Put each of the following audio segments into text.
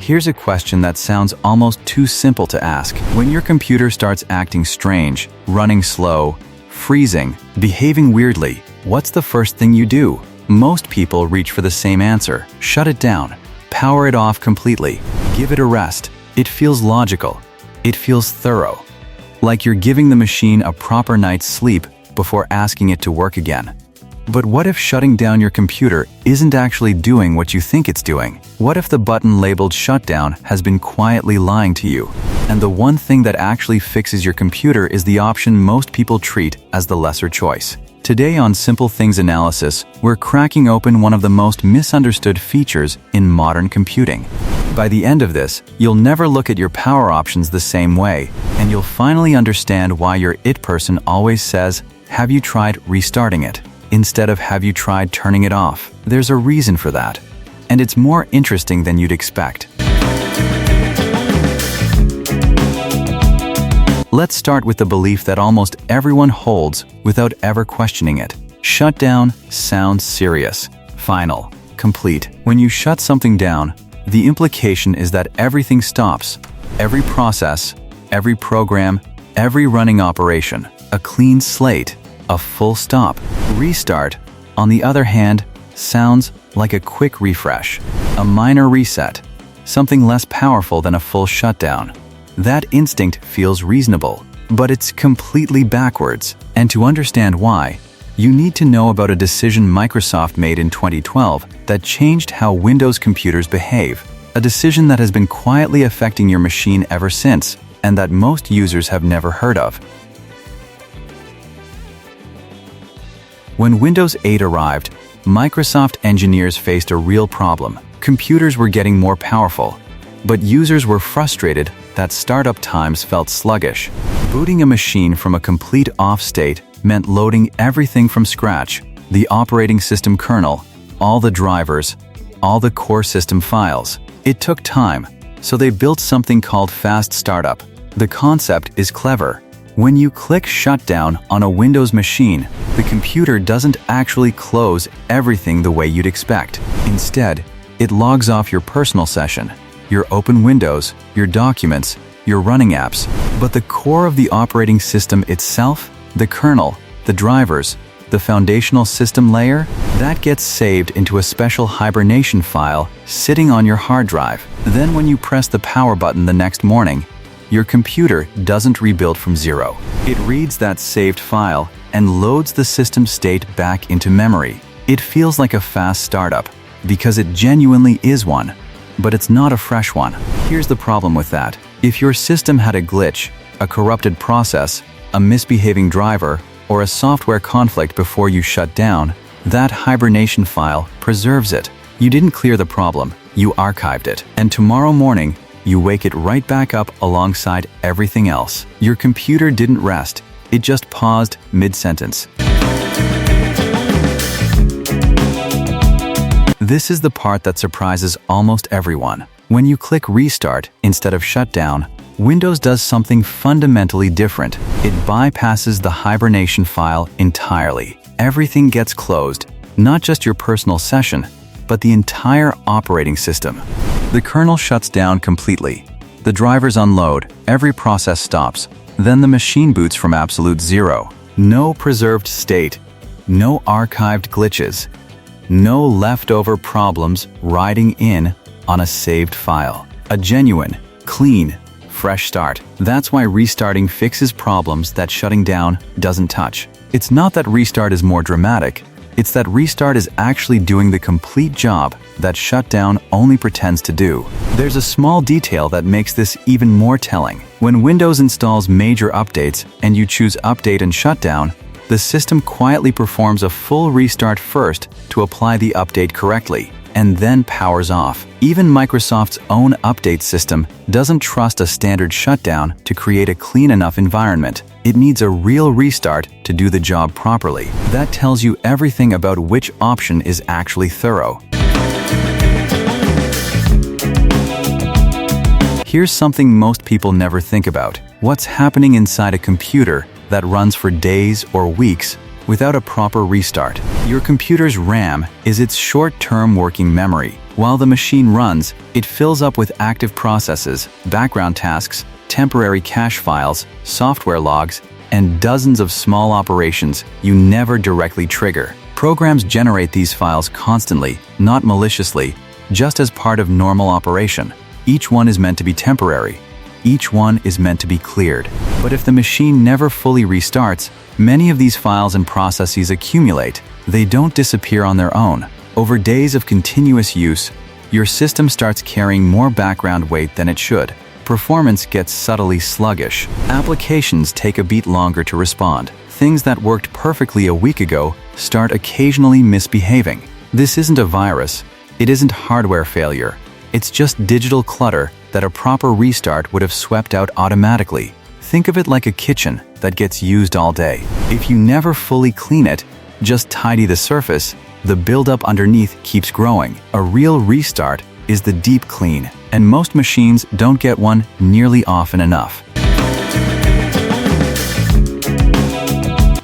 Here's a question that sounds almost too simple to ask. When your computer starts acting strange, running slow, freezing, behaving weirdly, what's the first thing you do? Most people reach for the same answer. Shut it down. Power it off completely. Give it a rest. It feels logical. It feels thorough. Like you're giving the machine a proper night's sleep before asking it to work again. But what if shutting down your computer isn't actually doing what you think it's doing? What if the button labeled shutdown has been quietly lying to you? And the one thing that actually fixes your computer is the option most people treat as the lesser choice. Today on Simple Things Analysis, we're cracking open one of the most misunderstood features in modern computing. By the end of this, you'll never look at your power options the same way, and you'll finally understand why your IT person always says, "Have you tried restarting it?" instead of "Have you tried turning it off?" There's a reason for that, and it's more interesting than you'd expect. Let's start with the belief that almost everyone holds without ever questioning it. Shutdown sounds serious, final, complete. When you shut something down, the implication is that everything stops. Every process, every program, every running operation. A clean slate. A full stop. Restart, on the other hand, sounds like a quick refresh, a minor reset, something less powerful than a full shutdown. That instinct feels reasonable, but it's completely backwards. And to understand why, you need to know about a decision Microsoft made in 2012 that changed how Windows computers behave, a decision that has been quietly affecting your machine ever since, and that most users have never heard of. When Windows 8 arrived, Microsoft engineers faced a real problem. Computers were getting more powerful, but users were frustrated that startup times felt sluggish. Booting a machine from a complete off state meant loading everything from scratch: the operating system kernel, all the drivers, all the core system files. It took time, so they built something called Fast Startup. The concept is clever. When you click Shutdown on a Windows machine, the computer doesn't actually close everything the way you'd expect. Instead, it logs off your personal session, your open windows, your documents, your running apps. But the core of the operating system itself, the kernel, the drivers, the foundational system layer, that gets saved into a special hibernation file sitting on your hard drive. Then when you press the power button the next morning, your computer doesn't rebuild from zero. It reads that saved file and loads the system state back into memory. It feels like a fast startup because it genuinely is one, but it's not a fresh one. Here's the problem with that. If your system had a glitch, a corrupted process, a misbehaving driver, or a software conflict before you shut down, that hibernation file preserves it. You didn't clear the problem, you archived it. And tomorrow morning, you wake it right back up alongside everything else. Your computer didn't rest, it just paused mid-sentence. This is the part that surprises almost everyone. When you click Restart instead of Shutdown, Windows does something fundamentally different. It bypasses the hibernation file entirely. Everything gets closed, not just your personal session, but the entire operating system. The kernel shuts down completely. The drivers unload, every process stops. Then the machine boots from absolute zero. No preserved state, no archived glitches, no leftover problems riding in on a saved file. A genuine, clean, fresh start. That's why restarting fixes problems that shutting down doesn't touch. It's not that restart is more dramatic. It's that restart is actually doing the complete job that shutdown only pretends to do. There's a small detail that makes this even more telling. When Windows installs major updates and you choose Update and Shutdown, the system quietly performs a full restart first to apply the update correctly, and then powers off. Even Microsoft's own update system doesn't trust a standard shutdown to create a clean enough environment. It needs a real restart to do the job properly. That tells you everything about which option is actually thorough. Here's something most people never think about. What's happening inside a computer that runs for days or weeks without a proper restart. Your computer's RAM is its short-term working memory. While the machine runs, it fills up with active processes, background tasks, temporary cache files, software logs, and dozens of small operations you never directly trigger. Programs generate these files constantly, not maliciously, just as part of normal operation. Each one is meant to be temporary. Each one is meant to be cleared. But if the machine never fully restarts, many of these files and processes accumulate. They don't disappear on their own. Over days of continuous use, your system starts carrying more background weight than it should. Performance gets subtly sluggish. Applications take a beat longer to respond. Things that worked perfectly a week ago start occasionally misbehaving. This isn't a virus. It isn't hardware failure. It's just digital clutter that a proper restart would have swept out automatically. Think of it like a kitchen that gets used all day. If you never fully clean it, just tidy the surface, the buildup underneath keeps growing. A real restart is the deep clean, and most machines don't get one nearly often enough.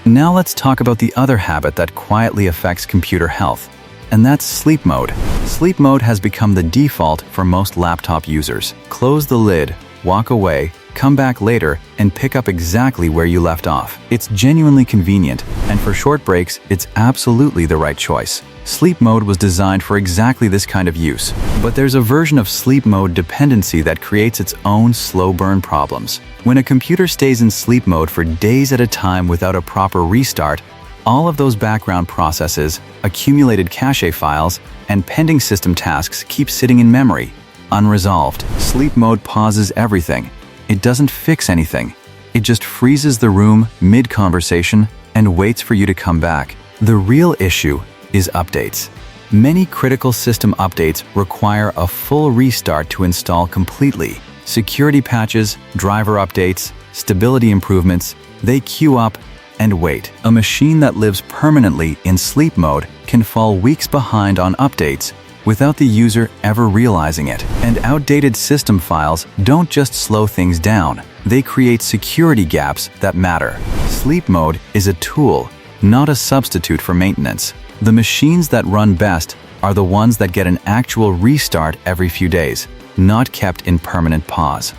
Now let's talk about the other habit that quietly affects computer health, and that's sleep mode. Sleep mode has become the default for most laptop users. Close the lid, walk away, come back later, and pick up exactly where you left off. It's genuinely convenient, and for short breaks, it's absolutely the right choice. Sleep mode was designed for exactly this kind of use. But there's a version of sleep mode dependency that creates its own slow burn problems. When a computer stays in sleep mode for days at a time without a proper restart, all of those background processes, accumulated cache files, and pending system tasks keep sitting in memory, unresolved. Sleep mode pauses everything. It doesn't fix anything. It just freezes the room mid-conversation and waits for you to come back. The real issue is updates. Many critical system updates require a full restart to install completely. Security patches, driver updates, stability improvements, they queue up and wait. A machine that lives permanently in sleep mode can fall weeks behind on updates without the user ever realizing it. And outdated system files don't just slow things down, they create security gaps that matter. Sleep mode is a tool, not a substitute for maintenance. The machines that run best are the ones that get an actual restart every few days, not kept in permanent pause.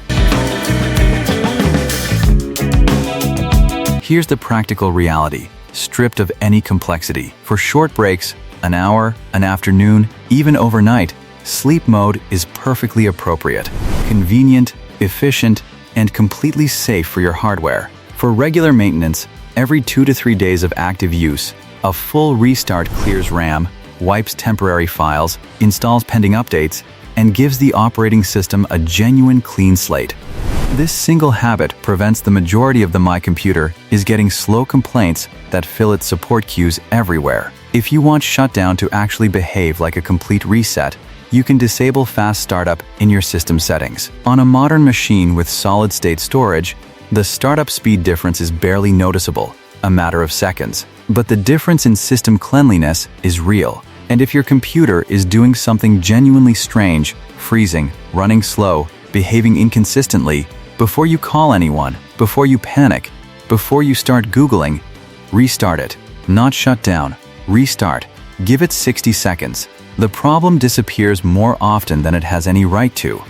Here's the practical reality, stripped of any complexity. For short breaks, an hour, an afternoon, even overnight, sleep mode is perfectly appropriate, convenient, efficient, and completely safe for your hardware. For regular maintenance, every 2 to 3 days of active use, a full restart clears RAM, wipes temporary files, installs pending updates, and gives the operating system a genuine clean slate. This single habit prevents the majority of the My Computer is getting slow complaints that fill its support queues everywhere. If you want shutdown to actually behave like a complete reset, you can disable fast startup in your system settings. On a modern machine with solid-state storage, the startup speed difference is barely noticeable, a matter of seconds. But the difference in system cleanliness is real. And if your computer is doing something genuinely strange, freezing, running slow, behaving inconsistently, before you call anyone, before you panic, before you start Googling, restart it. Not shut down. Restart. Give it 60 seconds. The problem disappears more often than it has any right to.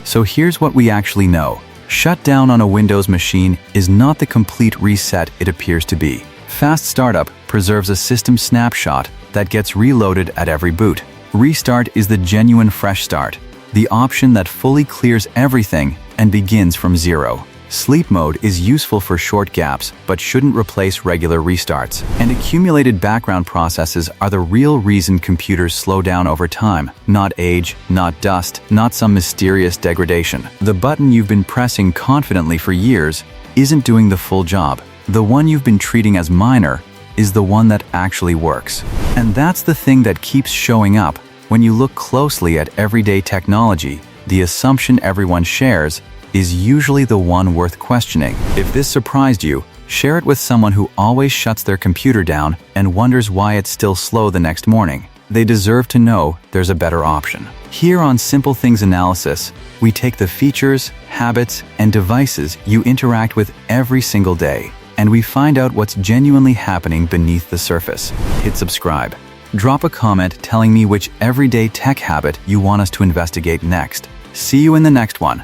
So here's what we actually know. Shutdown on a Windows machine is not the complete reset it appears to be. Fast startup preserves a system snapshot that gets reloaded at every boot. Restart is the genuine fresh start, the option that fully clears everything and begins from zero. Sleep mode is useful for short gaps, but shouldn't replace regular restarts. And accumulated background processes are the real reason computers slow down over time, not age, not dust, not some mysterious degradation. The button you've been pressing confidently for years isn't doing the full job. The one you've been treating as minor is the one that actually works. And that's the thing that keeps showing up when you look closely at everyday technology. The assumption everyone shares is usually the one worth questioning. If this surprised you, share it with someone who always shuts their computer down and wonders why it's still slow the next morning. they deserve to know there's a better option. Here on Simple Things Analysis, we take the features, habits, and devices you interact with every single day, and we find out what's genuinely happening beneath the surface. Hit subscribe. Drop a comment telling me which everyday tech habit you want us to investigate next. See you in the next one.